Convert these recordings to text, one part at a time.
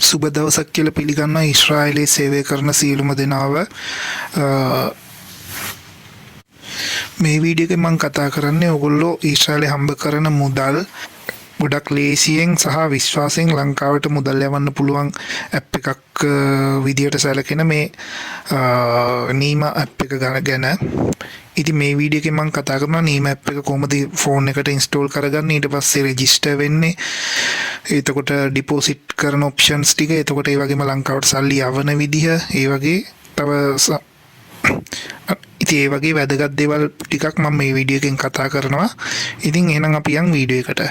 සුබ දවසක් කියලා පිළිගන්නවා ඊශ්‍රායලයේ සේවය කරන සියලුම දෙනාව. මේ වීඩියෝ එකේ මම කතා කරන්නේ ඔයගොල්ලෝ ඊශ්‍රායලයේ හම්බ කරන මුදල් ගොඩක් ලේසියෙන් සහ විශ්වාසයෙන් ලංකාවට මුදල් යවන්න පුළුවන් ඇප් එකක් විදියට සැලකෙන මේ නීමා ඇප් එක ගැන. ඉතින් මේ වීඩියෝ එකේ මම කතා කරනවා නීමා ඇප් එක කොහොමද ෆෝන් එකට ඉන්ස්ටෝල් කරගන්නේ, ඊට පස්සේ රෙජිස්ටර් වෙන්නේ, එතකොට ඩිපොසිට් කරන ඔප්ෂන්ස් ටික, එතකොට ඒ වගේම ලංකාවට සල්ලි යවන විදිහ, ඒ වගේ තව ඉතින් ඒ වගේ වැදගත් දේවල් ටිකක් මම මේ වීඩියෝ එකෙන් කතා කරනවා. ඉතින් එහෙනම් අපි යන් වීඩියෝ එකට.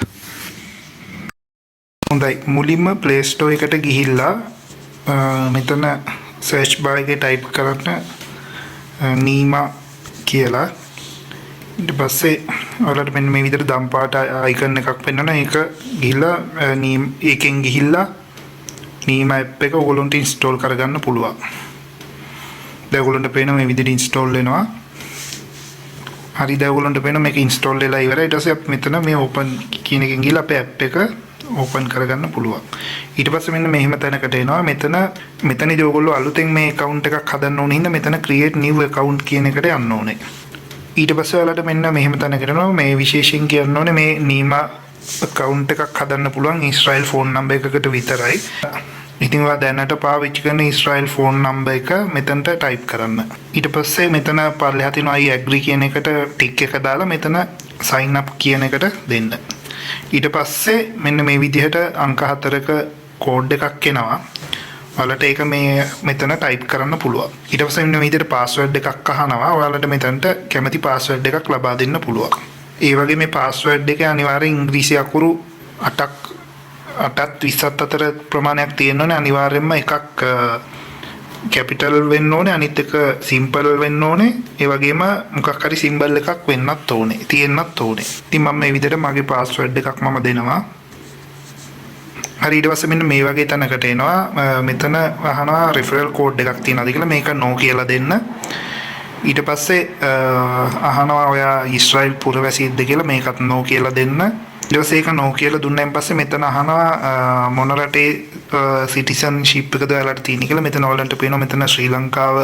හොඳයි, මුලින්ම Play Store එකට ගිහිල්ලා මෙතන search bar එකේ type කරන්න නීමා කියලා. ඊට පස්සේ ඔයාලට මෙන්න මේ විදිහට දම් පාට icon එකක් පෙන්වනවා. ඒක ගිහිල්ලා ඒකෙන් ගිහිල්ලා නීමා app එක ඔයගොල්ලන්ට install කරගන්න පුළුවන්. දැන් ඔයගොල්ලන්ට පේන මේ විදිහට install වෙනවා. හරි, දැන් ඔයගොල්ලන්ට පේන මේක install වෙලා ඉවරයි. ඊට පස්සේ මෙතන මේ open කියන එකෙන් ගිහලා අපේ app එක open කරගන්න පුළුවන්. ඊට පස්සේ මෙන්න මෙහෙම තැනකට එනවා. මෙතනදී ඔයගොල්ලෝ අලුතෙන් මේ account එකක් හදන්න ඕන හින්දා මෙතන create new account කියන එකට යන්න ඕනේ. ඊට පස්සේ ඔයාලට මෙන්න මෙහෙම තැනකට එනවා. මේ විශේෂයෙන් කියන්න ඕනේ මේ නීමා account එකක් හදන්න පුළුවන් ඊශ්‍රායල් phone number එකකට විතරයි. ඉතින් ඔයා දැනට පාවිච්චි කරන ඊශ්‍රායල් phone number එක මෙතනට type කරන්න. ඊට පස්සේ මෙතන පල්ලෙහා තියෙන I agree කියන එකට tick එක දාලා මෙතන sign up කියන එකට දෙන්න. ඊට පස්සේ මෙන්න මේ විදිහට අංක 4ක කෝඩ් එකක් එනවා. ඔයාලට ඒක මෙතන type කරන්න පුළුවන්. ඊට පස්සේ මෙන්න මේ විදිහට password එකක් අහනවා. ඔයාලට මෙතනට කැමති password එකක් ලබා දෙන්න පුළුවන්. ඒ වගේ මේ password එකේ අනිවාර්යෙන් ඉංග්‍රීසි අකුරු 8ත් 27 අතර ප්‍රමාණයක් තියෙන්න ඕනේ. අනිවාර්යෙන්ම එකක් කැපිටල් වෙන්න ඕනේ, අනිත් එක සිම්පල් වෙන්න ඕනේ. ඒ වගේම මොකක් හරි සිම්බල් එකක් වෙන්නත් ඕනේ, තියෙන්නත් ඕනේ. ඉතින් මම මේ විදිහට මගේ පාස්වර්ඩ් එකක් මම දෙනවා. හරි, ඊට පස්සේ මෙන්න මේ වගේ තැනකට එනවා. මෙතන අහනවා referral code එකක් තියෙනවද කියලා. මේක no කියලා දෙන්න. ඊට පස්සේ අහනවා ඔයා ඊශ්‍රායල් පුරවැසියෙක්ද කියලා. මේකත් no කියලා දෙන්න. ඊට පස්සේ ඒක no කියලා දුන්නාන් පස්සේ මෙතන අහනවා මොන රටේ සිටිසන්ෂිප් එකද ඔයාලට තියෙන්නේ කියලා. මෙතන ඔයාලන්ට පේනවා මෙතන ශ්‍රී ලංකාව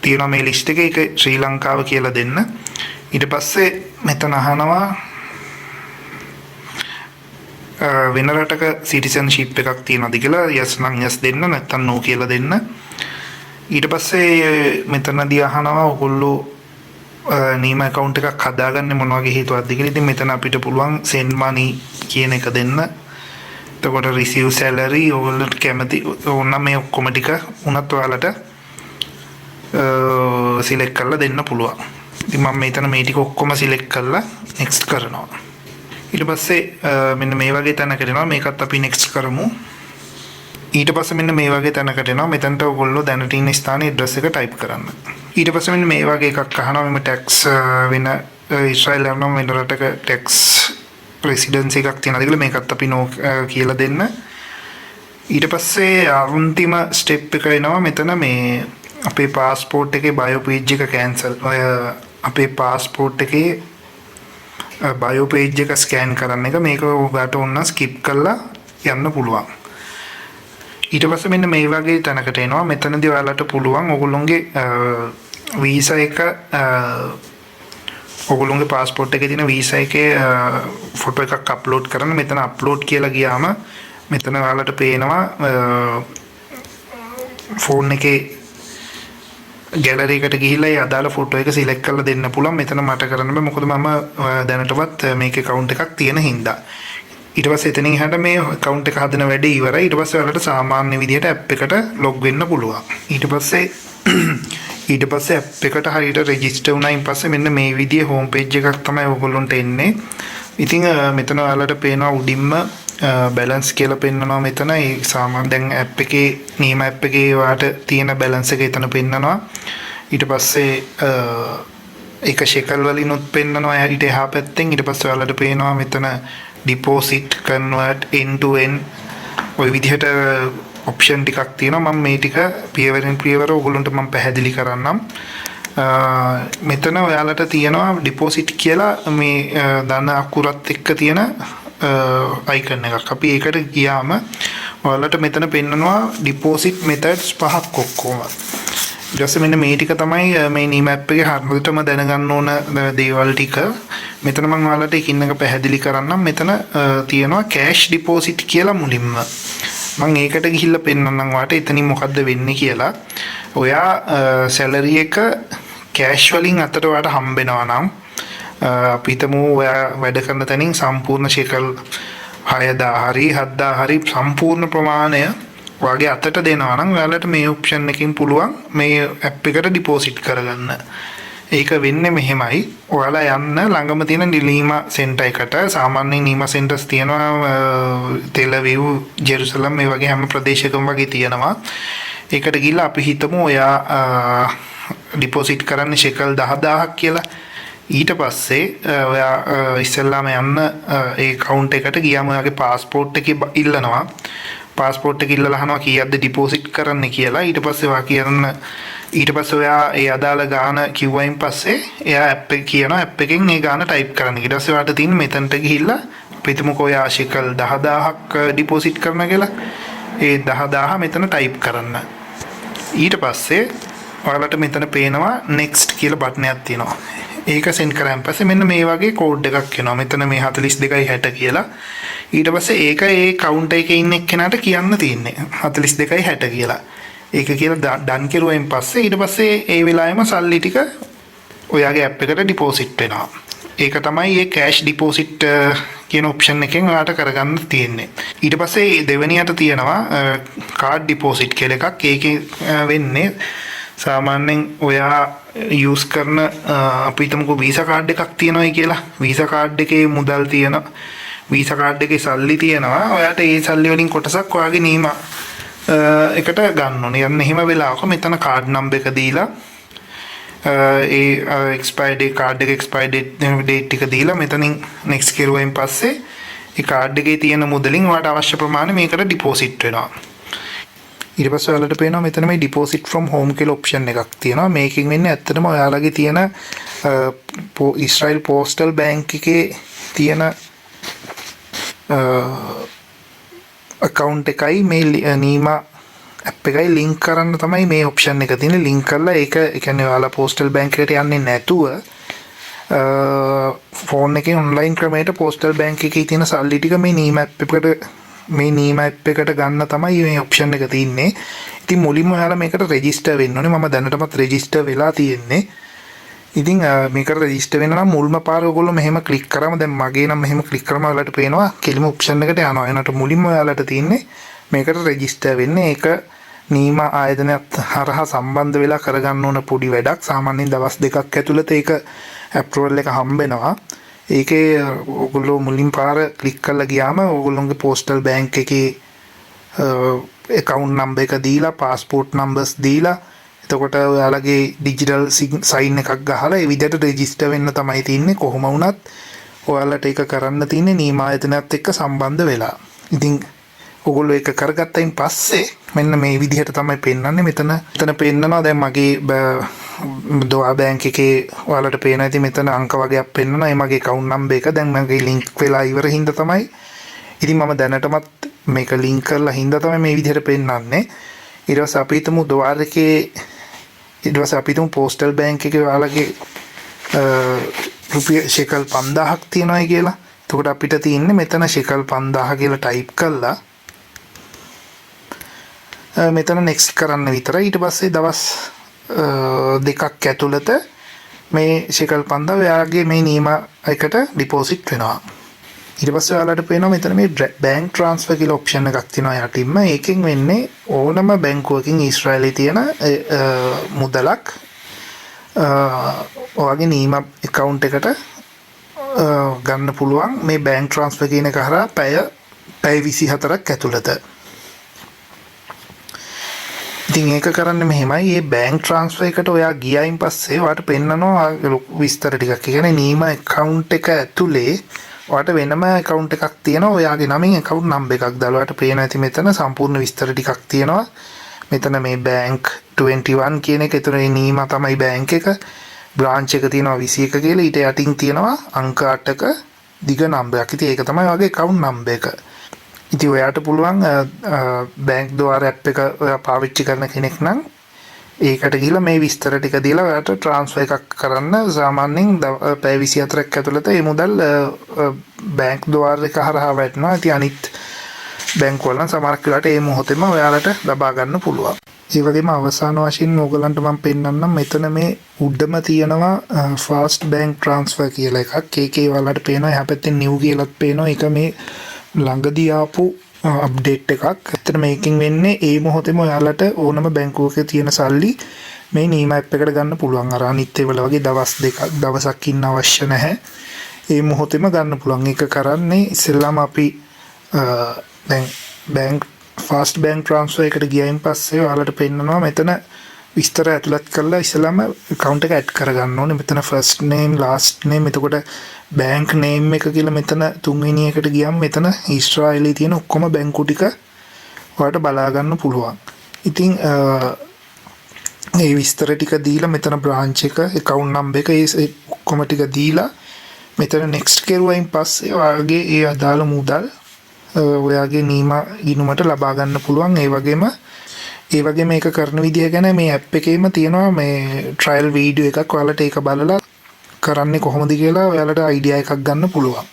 තියෙනවා මේ ලිස්ට් එකේ. ඒක ශ්‍රී ලංකාව කියලා දෙන්න. ඊට පස්සේ මෙතන අහනවා වෙන රටක සිටිසන්ෂිප් එකක් තියෙනවද කියලා. yes නම් yes දෙන්න, නැත්නම් no කියලා දෙන්න. ඊට පස්සේ මෙතනදී අහනවා ඔයගොල්ලෝ නීම account එකක් හදාගන්නේ මොන වගේ හේතුවක්ද කියලා. ඉතින් මෙතන අපිට පුළුවන් send money කියන එක දෙන්න. එතකොට receive salary ඔයගොල්ලන්ට කැමති ඕනනම් මේ ඔක්කොම ටික උනත් ඔයාලට select කරලා දෙන්න පුළුවන්. ඉතින් මම මෙතන මේ ටික ඔක්කොම select කරලා next කරනවා. ඊට පස්සේ මෙන්න මේ වගේ තැනකට එනවා. මේකත් අපි next කරමු. ඊට පස්සේ මෙන්න මේ වගේ තැනකට එනවා. මෙතනට ඔයගොල්ලෝ දැනට ඉන්න ස්ථානයේ address එක type කරන්න. ඊට පස්සේ මෙන්න මේ වගේ එකක් අහනවා. මේ tax වෙන ඊශ්‍රායල් යනවා වෙන රටක tax residency එකක් තියෙනවද කියලා. මේකත් අපි no කියලා දෙන්න. ඊට පස්සේ අන්තිම step එක එනවා. මෙතන මේ අපේ passport එකේ bio page එක cancel. ඔය අපේ passport එකේ bio page එක scan කරන්න එක මේක ඔයාලට ඕන skip කරලා යන්න පුළුවන්. ඊට පස්සේ මෙන්න මේ වගේ තැනකට එනවා. මෙතනදී ඔයාලට පුළුවන් ඔයගොල්ලෝගේ වීසා එක ඔයගොල්ලෝගේ પાස්පෝර්ට් එකේ තියෙන වීසා එකේ ෆොටෝ එකක් අප්ලෝඩ් කරන්න. මෙතන අප්ලෝඩ් කියලා ගියාම මෙතන ඔයාලට පේනවා ෆෝන් එකේ ගැලරි එකට ගිහිල්ලා ඒ අදාළ ෆොටෝ එක සිලෙක්ට් කරලා දෙන්න පුළුවන්. මෙතන මට කරන්න බෑ මොකද මම දැනටවත් මේකේ account එකක් තියෙන හින්දා. ඊට පස්සේ එතනින් එහාට මේ account එක හදන වැඩේ ඉවරයි. ඊට පස්සේ ඔයාලට සාමාන්‍ය විදිහට app එකට log වෙන්න පුළුවන්. ඊට පස්සේ app එකට හරියට register වුණායින් පස්සේ මෙන්න මේ විදිහේ home page එකක් තමයි ඔයගොල්ලන්ට එන්නේ. ඉතින් මෙතන ඔයාලට පේනවා උඩින්ම balance කියලා පෙන්නනවා. මෙතන ඒ සාමාන්‍ය දැන් app එකේ නීම app එකේ ඔයාලට තියෙන balance එක එතන පෙන්නනවා. ඊට පස්සේ ඒක shekel වලිනුත් පෙන්නනවා ඊට එහා පැත්තෙන්. ඊට පස්සේ ඔයාලට පේනවා මෙතන deposit convert end to end ඔය විදිහට option ටිකක් තියෙනවා. මම මේ ටික පියවරෙන් පියවර ඔයගොල්ලන්ට මම පැහැදිලි කරන්නම්. මෙතන ඔයාලට තියෙනවා deposit කියලා මේ ධන අකුරත් එක්ක තියෙන icon එකක්. අපි ඒකට ගියාම ඔයාලට මෙතන පෙන්නනවා deposit methods 5ක් ඔක්කොම. ඊට පස්සේ මෙන්න මේ ටික තමයි මේ නීම ඇප් එකේ හරියටම දැනගන්න ඕන දේවල් ටික. මෙතන මම ඔයාලට එකින් එක පැහැදිලි කරන්නම්. මෙතන තියෙනවා cash deposit කියලා මුලින්ම. මම ඒකට ගිහිල්ලා පෙන්නන්නම් ඔයාලට එතනින් මොකද්ද වෙන්නේ කියලා. ඔයා salary එක cash වලින් අතට ඔයාලට හම්බෙනවා නම් අපි හිතමු ඔයා වැඩ කරන තැනින් සම්පූර්ණ ශෙකල් 6000 හරි 7000 හරි සම්පූර්ණ ප්‍රමාණය ඔයාගේ අතට දෙනවා නම් ඔයාලට මේ ඔප්ෂන් එකකින් පුළුවන් මේ ඇප් එකට ඩිපොසිට් කරගන්න. ඒක වෙන්නේ මෙහෙමයි. ඔයාලා යන්න ළඟම තියෙන නීමා සෙන්ටර් එකට. සාමාන්‍යයෙන් නීමා සෙන්ටර්ස් තියෙනවා තෙල් අවීව්, ජෙරුසලම් මේ වගේ හැම ප්‍රදේශයකම වගේ තියෙනවා. ඒකට ගිහිල්ලා අපි හිතමු ඔයා ඩිපොසිට් කරන්න ශෙකල් 10000ක් කියලා. ඊට පස්සේ ඔයා ඉස්සෙල්ලාම යන්න ඒ account එකට ගියාම ඔයාගේ passport එක ඉල්ලනවා. passport එක ඉල්ලලා අහනවා කීයක්ද ඩිපොසිට් කරන්න කියලා. ඊට පස්සේ ඊට පස්සේ ඔයා ඒ අදාළ ගාණ කිව්වයින් පස්සේ එයා ඇප් එක කියනවා ඇප් එකෙන් ඒ ගාණ ටයිප් කරන්න. ඊට පස්සේ ඔයාට තියෙන මෙතනට ගිහිල්ලා අපි හිතමුකෝ ඔයා ශෙකල් 10000ක් ඩිපොසිට් කරන කියලා. ඒ 10000 මෙතන ටයිප් කරන්න. ඊට පස්සේ ඔයාලට මෙතන පේනවා next කියලා බටන් එකක් තියෙනවා. ඒක send කරාන් පස්සේ මෙන්න මේ වගේ code එකක් එනවා. මෙතන මේ 42.60 කියලා. ඊට පස්සේ ඒක ඒ කවුන්ටර් එකේ ඉන්න එක්කෙනාට කියන්න තියෙන්නේ 42.60 කියලා. ඒක කියලා ඩන් කරුවයින් පස්සේ ඊට පස්සේ ඒ වෙලාවෙම සල්ලි ටික ඔයාගේ ඇප් එකට ඩිපොසිට් වෙනවා. ඒක තමයි මේ කෑෂ් ඩිපොසිට් කියන ඔප්ෂන් එකෙන් ඔයාලට කරගන්න තියෙන්නේ. ඊට පස්සේ දෙවෙනියට තියෙනවා කාඩ් ඩිපොසිට් කියලා එකක්. ඒකේ වෙන්නේ සාමාන්‍යයෙන් ඔයා යූස් කරන අපි හිතමුකෝ වීසා කාඩ් එකක් තියෙනවායි කියලා. වීසා කාඩ් එකේ මුදල් තියෙනවා. වීසා කාඩ් එකේ සල්ලි තියෙනවා. ඔයාට ඒ සල්ලි වලින් කොටසක් ඔයාගේ නීමා එකට ගන්න ඕනේ. යන්න එහෙම වෙලාවක මෙතන කාඩ් නම්බර් එක දීලා ඒ එක්ස්පයර් ඩේට් කාඩ් එක එක්ස්පයර් ඩේට් එක දීලා මෙතනින් next කරුවෙන් පස්සේ ඒ කාඩ් එකේ තියෙන මුදලින් ඔයාට අවශ්‍ය ප්‍රමාණය මේකට ඩිපොසිට් වෙනවා. ඊට පස්සේ ඔයාලට පේනවා මෙතන මේ deposit from home කියලා option එකක් තියෙනවා. මේකෙන් වෙන්නේ ඇත්තටම ඔයාලගේ තියෙන ඉස්රායිල් postal bank එකේ තියෙන account එකයි මේ නීමා app එකයි link කරන්න තමයි මේ option එක තියෙන්නේ. link කරලා ඒක ඒ කියන්නේ ඔයාලා postal bank එකට යන්නේ නැතුව phone එකේ online ක්‍රමයට postal bank එකේ තියෙන සල්ලි ටික මේ නීමා app එකට මේ නීමා app එකට ගන්න තමයි මේ option එක තියෙන්නේ. ඉතින් මුලින්ම ඔයාලා මේකට register වෙන්න ඕනේ. මම දැනටමත් register වෙලා තියෙන්නේ. ඉතින් මේකට register වෙන්න නම් මුල්ම පාර ඔයගොල්ලෝ මෙහෙම click කරාම දැන් මගේ නම් මෙහෙම click කරාම ඔයාලට පේනවා කෙලිම option එකට යනවා. එනකොට මුලින්ම ඔයාලට තියෙන්නේ මේකට register වෙන්න. ඒක නීමා ආයතනයත් හරහා සම්බන්ධ වෙලා කරගන්න ඕන පොඩි වැඩක්. සාමාන්‍යයෙන් දවස් දෙකක් ඇතුළත ඒක approval එක හම්බෙනවා. ඒකේ ඔයගොල්ලෝ මුලින් පාර ක්ලික් කරලා ගියාම ඔයගොල්ලෝගේ postal bank එකේ account number එක දීලා passport numbers දීලා එතකොට ඔයාලගේ digital sign එකක් ගහලා ඒ විදිහට register වෙන්න තමයි තියෙන්නේ. කොහොම වුණත් ඔයාලට ඒක කරන්න තියෙන්නේ නීමා ආයතනයත් එක්ක සම්බන්ධ වෙලා. ඉතින් ඔයගොල්ලෝ ඒක කරගත්තයින් පස්සේ මෙන්න මේ විදිහට තමයි පෙන්වන්නේ. මෙතන පෙන්නනවා දැන් මගේ දොවා බැංක් එකේ ඔයාලට පේන ඇති මෙතන අංක වගේක් පෙන්නනවා. ඒ මගේ account number එක දැන් මගේ link වෙලා ඉවර හින්දා තමයි. ඉතින් මම දැනටමත් මේක link කරලා හින්දා තමයි මේ විදිහට පෙන්වන්නේ. ඊට පස්සේ අපි හිතමු දොවාර එකේ ඊට පස්සේ අපි හිතමු postal bank එකේ ඔයාලගේ රුපියල් ශෙකල් 5000ක් තියෙනවායි කියලා. එතකොට අපිට තියෙන්නේ මෙතන ශෙකල් 5000 කියලා type කරලා මෙතන next කරන්න විතරයි. ඊට පස්සේ දවස් දෙකක් ඇතුළත මේ ශෙකල් 5000 ඔයාගේ මේ නීමා එකට ඩිපොසිට් වෙනවා. ඊට පස්සේ ඔයාලට පේනවා මෙතන මේ bank transfer කියලා option එකක් තියෙනවා යටින්ම. ඒකෙන් වෙන්නේ ඕනම බැංකුවකින් ඊශ්‍රායලයේ තියෙන මුදලක් ඔයාගේ නීමා account එකට ගන්න පුළුවන් මේ bank transfer කියන එක හරහා පැය 24ක් ඇතුළත. ඉතින් ඒක කරන්න මෙහෙමයි. මේ bank transfer එකට ඔයා ගියායින් පස්සේ ඔයාට පෙන්නනවා විස්තර ටිකක්. ඒ කියන්නේ නීමා account එක ඇතුලේ ඔයාට වෙනම account එකක් තියෙනවා. ඔයාගේ නමින් account number එකක් දාලා ඔයාට පේන ඇති මෙතන සම්පූර්ණ විස්තර ටිකක් තියෙනවා. මෙතන මේ bank 21 කියන එක. ඒතර මේ නීමා තමයි bank එක. branch එක තියෙනවා 21 කියලා. ඊට යටින් තියෙනවා අංක 8ක දිග නම්බරයක්. ඉතින් ඒක තමයි වගේ account number එක. ඉතින් ඔයාට පුළුවන් බැංක් ද්වාර ඇප් එක ඔයා පාවිච්චි කරන කෙනෙක් නම් ඒකට ගිහිල්ලා මේ විස්තර ටික දීලා ඔයාට ට්‍රාන්ස්ෆර් එකක් කරන්න සාමාන්‍යයෙන් පැය 24ක් ඇතුළත මේ මුදල් බැංක් ද්වාර එක හරහා වැටෙනවා. ඉතින් අනිත් බැංකුවල නම් සමහරක් වෙලාවට මේ මොහොතේම ඔයාලට ලබා ගන්න පුළුවන්. ඒ වගේම අවසාන වශයෙන් ඕගලන්ට මම පෙන්නන්නම් මෙතන මේ උඩම තියෙනවා ෆාස්ට් බැංක් ට්‍රාන්ස්ෆර් කියලා එකක්. ඒකේ ඔයාලට පේනවා එහා පැත්තේ නිව් කියලාත් පේනවා. ඒක මේ ළඟදී ආපු අප්ඩේට් එකක්. ඇත්තට මේකෙන් වෙන්නේ ඒ මොහොතේම ඔයාලට ඕනම බැංකුවක තියෙන සල්ලි මේ නීම ඇප් එකට ගන්න පුළුවන්. අර අනිත් ඒවල වගේ දවසක් ඉන්න අවශ්‍ය නැහැ. ඒ මොහොතේම ගන්න පුළුවන්. ඒක කරන්නේ ඉස්සෙල්ලාම අපි දැන් බැංක් ෆාස්ට් බැංක් ට්‍රාන්ස්ෆර් එකට ගියයින් පස්සේ ඔයාලට පෙන්නනවා මෙතන විස්තර ඇතුළත් කරලා ඉස්සෙල්ලාම account එක add කරගන්න ඕනේ. මෙතන first name last name එතකොට බැංක් නේම් එක කියලා මෙතන තුන්වෙනි එකට ගියම් මෙතන ඊශ්‍රායලයේ තියෙන ඔක්කොම බැංකු ටික ඔයාලට බලා ගන්න පුළුවන්. ඉතින් මේ විස්තර ටික දීලා මෙතන branch එක account number එක ඒ ඔක්කොම ටික දීලා මෙතන next කෙරුවයින් පස්සේ ඔයාගේ ඒ අදාළ මුදල් ඔයාගේ නීමා ගිණුමට ලබා ගන්න පුළුවන්. ඒ වගේම මේක කරන විදිහ ගැන මේ ඇප් එකේම තියෙනවා මේ ට්‍රයල් වීඩියෝ එකක්. ඔයාලට ඒක බලලා කරන්නේ කොහොමද කියලා ඔයාලට අයිඩියා එකක් ගන්න පුළුවන්.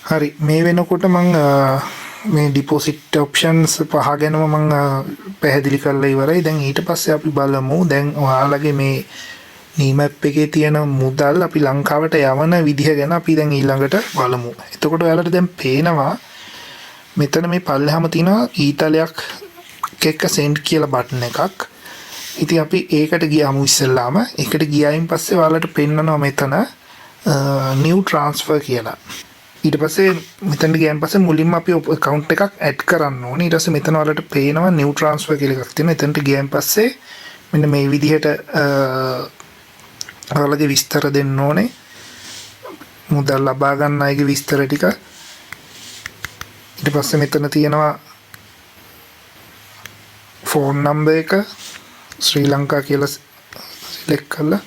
හරි, මේ වෙනකොට මම මේ ඩිපොසිට් ඔප්ෂන්ස් පහ ගැනම මම පැහැදිලි කරලා ඉවරයි. දැන් ඊට පස්සේ අපි බලමු දැන් ඔයාලගේ මේ නීම ඇප් එකේ තියෙන මුදල් අපි ලංකාවට යවන විදිහ ගැන අපි දැන් ඊළඟට බලමු. එතකොට ඔයාලට දැන් පේනවා මෙතන මේ පල්ලෙහාම තියෙනවා ඊතලයක් එක්ක send කියලා බටන් එකක්. ඉතින් අපි ඒකට ගියාමු ඉස්සෙල්ලාම. ඒකට ගියායින් පස්සේ ඔයාලට පෙන්නනවා මෙතන new transfer කියලා. ඊට පස්සේ මෙතනට ගියායින් පස්සේ මුලින්ම අපි account එකක් add කරන්න ඕනේ. ඊට පස්සේ මෙතන ඔයාලට පේනවා new transfer කියලා එකක් තියෙනවා. එතනට ගියායින් පස්සේ මෙන්න මේ විදිහට ඔයාලගේ විස්තර දෙන්න ඕනේ. මුදල් ලබා ගන්න අයගේ විස්තර ටික. ඊට පස්සේ මෙතන තියෙනවා ෆෝන් නම්බර් එක ශ්‍රී ලංකා කියලා සිලෙක්ට් කරලා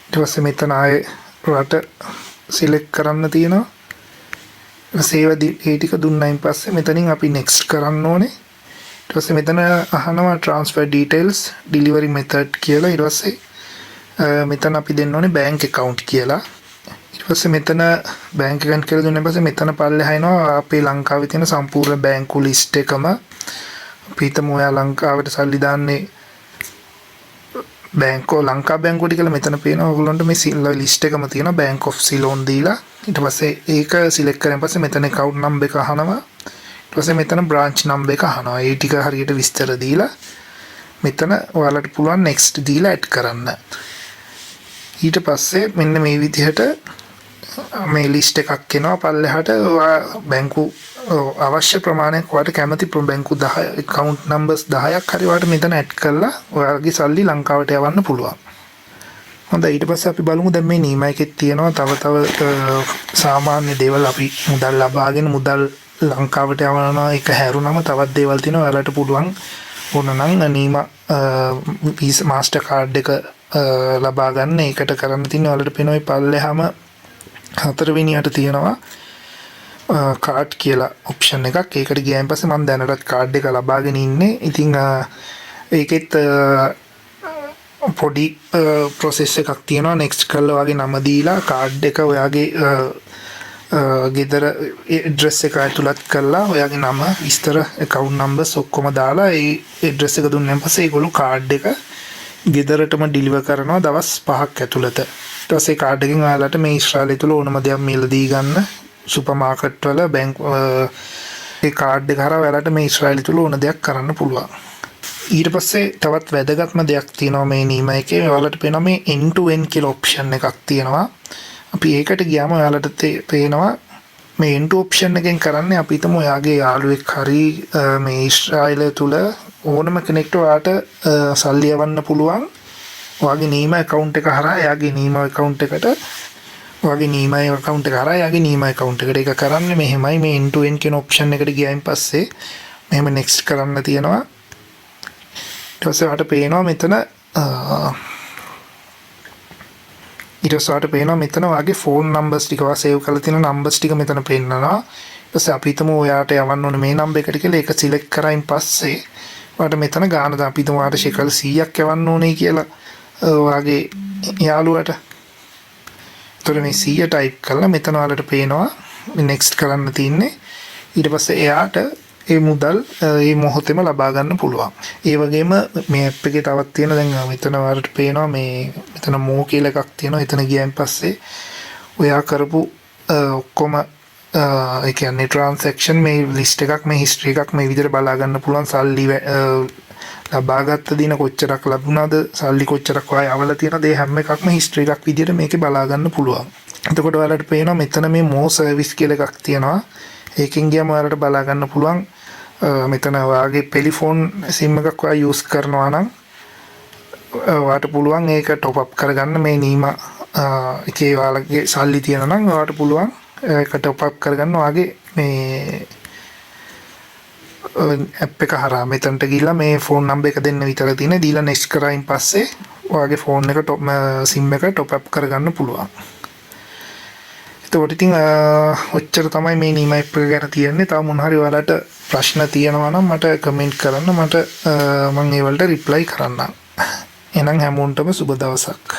ඊට පස්සේ මෙතන ආයේ රට සිලෙක්ට් කරන්න තියෙනවා. සේව ඒ ටික දුන්නායින් පස්සේ මෙතනින් අපි next කරන්න ඕනේ. ඊට පස්සේ මෙතන අහනවා transfer details delivery method කියලා. ඊට පස්සේ මෙතන අපි දෙන්න ඕනේ bank account කියලා. ඊට පස්සේ මෙතන bank account කියලා දුන්නාන් පස්සේ මෙතන පල්ලෙහා එනවා අපේ ලංකාවේ තියෙන සම්පූර්ණ බැංකු list එකම. අපි හිතමු ඔයා ලංකාවට සල්ලි දාන්නේ ලංකා බැංකුවට කියලා. මෙතන පේනවා ඔයගොල්ලන්ට මේ list එකම තියෙනවා Bank of Ceylon දීලා. ඊට පස්සේ ඒක select කරන් පස්සේ මෙතන account number එක අහනවා. ඊට පස්සේ මෙතන branch number එක අහනවා. ඒ ටික හරියට විස්තර දීලා මෙතන ඔයාලට පුළුවන් next දීලා add කරන්න. ඊට පස්සේ මෙන්න මේ විදිහට මේ list එකක් එනවා පල්ලෙහාට. බැංකු අවශ්‍ය ප්‍රමාණයක් ඔයාලට කැමති බැංකු 10 account numbers 10ක් හරි ඔයාලට මෙතන add කරලා ඔයාලගේ සල්ලි ලංකාවට යවන්න පුළුවන්. හොඳයි, ඊට පස්සේ අපි බලමු දැන් මේ නීමා එකේ තියෙනවා තව සාමාන්‍ය දේවල්. අපි මුදල් ලබාගෙන මුදල් ලංකාවට යවනවා එක හැරුණම තවත් දේවල් තියෙනවා. ඔයාලට පුළුවන් ඕනනම් නීමා මාස්ටර් කාඩ් එක ලබා ගන්න. ඒකට කරන්න තියෙන්නේ ඔයාලට පේනවා පල්ලෙහාම 4 වෙනියට තියෙනවා කාඩ් කියලා ඔප්ෂන් එකක්. ඒකට ගියාන් පස්සේ මම දැනටත් කාඩ් එක ලබාගෙන ඉන්නේ. ඉතින් ඒකෙත් පොඩි process එකක් තියෙනවා. next කරලා වගේ නම දීලා කාඩ් එක ඔයාගේ ගෙදර address එක ඇතුළත් කරලා ඔයාගේ නම විස්තර account numbers ඔක්කොම දාලා ඒ address එක දුන්නාන් පස්සේ ඒගොල්ලෝ කාඩ් එක ගෙදරටම deliver කරනවා දවස් 5ක් ඇතුළත. ඊට පස්සේ කාඩ් එකෙන් ඔයාලට මේ ඊශ්‍රායලය තුල ඕනම දෙයක් මිලදී ගන්න සුපර් මාකට් වල ඒ කාඩ් එක හරහා ඔයාලට මේ ඊශ්‍රායලය තුල ඕන දෙයක් කරන්න පුළුවන්. ඊට පස්සේ තවත් වැදගත්ම දෙයක් තියෙනවා මේ නීම එකේ. ඔයාලට පේනවා මේ end to end කියලා option එකක් තියෙනවා. අපි ඒකට ගියාම ඔයාලට පේනවා මේ end to option එකෙන් කරන්නේ අපි හිතමු ඔයාගේ යාළුවෙක් හරි මේ ඊශ්‍රායලය තුල ඕනම කෙනෙක්ට ඔයාට සල්ලි යවන්න පුළුවන්. ඔයාගේ නීම account එක හරහා එයාගේ නීම account එකට ඔයාගේ නීම account එක හරහා එයාගේ නීම account එකට. ඒක කරන්නේ මෙහෙමයි. මේ end to end කියන option එකට ගියායින් පස්සේ මෙහෙම next කරන්න තියෙනවා. ඊට පස්සේ ඔයාලට පේනවා මෙතන ඊට පස්සේ ඔයාලට පේනවා මෙතන ඔයාගේ ෆෝන් නම්බර්ස් ටික ඔයා සේව් කරලා තියෙන නම්බර්ස් ටික මෙතන පෙන්නනවා. ඊට පස්සේ අපි හිතමු ඔයාට යවන්න ඕනේ මේ නම්බර් එකට කියලා ඒක සිලෙක්ට් කරායින් පස්සේ ඔයාලට මෙතන ගාන දාන්න අපි හිතමු ඔයාට ශේකල් 100ක් යවන්න ඕනේ කියලා ඔයාගේ යාළුවට. එතකොට මේ 100 ටයිප් කරලා මෙතන ඔයාලට පේනවා next කරන්න තියෙන්නේ. ඊට පස්සේ එයාට ඒ මුදල් මේ මොහොතේම ලබා ගන්න පුළුවන්. ඒ වගේම මේ ඇප් එකේ තවත් තියෙන දැන් මෙතන ඔයාලට පේනවා මේ මෙතන මෝ කියලා එකක් තියෙනවා. එතන ගියන් පස්සේ ඔයා කරපු ඔක්කොම ඒ කියන්නේ ට්‍රාන්සැක්ෂන් මේ ලිස්ට් එකක් මේ හිස්ටරි එකක් මේ විදිහට බලා ගන්න පුළුවන්. සල්ලි ලබාගත්ත දින කොච්චරක් ලැබුණාද, සල්ලි කොච්චරක් ඔයා අවල තියෙනද, ඒ හැම එකක්ම හිස්ටරි එකක් විදිහට මේකේ බලා ගන්න පුළුවන්. එතකොට ඔයාලට පේනවා මෙතන මේ මෝ සර්විස් කියලා එකක් තියෙනවා. ඒකෙන් ගියම ඔයාලට බලා ගන්න පුළුවන් මෙතන ඔයාගේ ටෙලිෆෝන් සිම් එකක් ඔයා යූස් කරනවා නම් ඔයාට පුළුවන් ඒක টොප් අප් කරගන්න මේ නීමා එකේ ඔයාලගේ සල්ලි තියෙනවා නම් ඔයාට පුළුවන් ඒක টොප් අප් කරගන්න ඔයාගේ මේ ඇප් එක හරහා මෙතනට ගිහිල්ලා මේ ෆෝන් නම්බර් එක දෙන්න විතර තියෙන දීලා නෙක්ස්ට් කරායින් පස්සේ ඔයාගේ ෆෝන් එක සිම් එක টොප් අප් කරගන්න පුළුවන්. එතකොට ඉතින් ඔච්චර තමයි මේ නීමා ඇප් එක ගැන තියෙන්නේ. තව මොන හරි ඔයාලට ප්‍රශ්න තියෙනවා නම් මට කමෙන්ට් කරන්න. මම ඒ වලට රිප්ලයි කරන්නම්. එහෙනම් හැමෝටම සුබ දවසක්.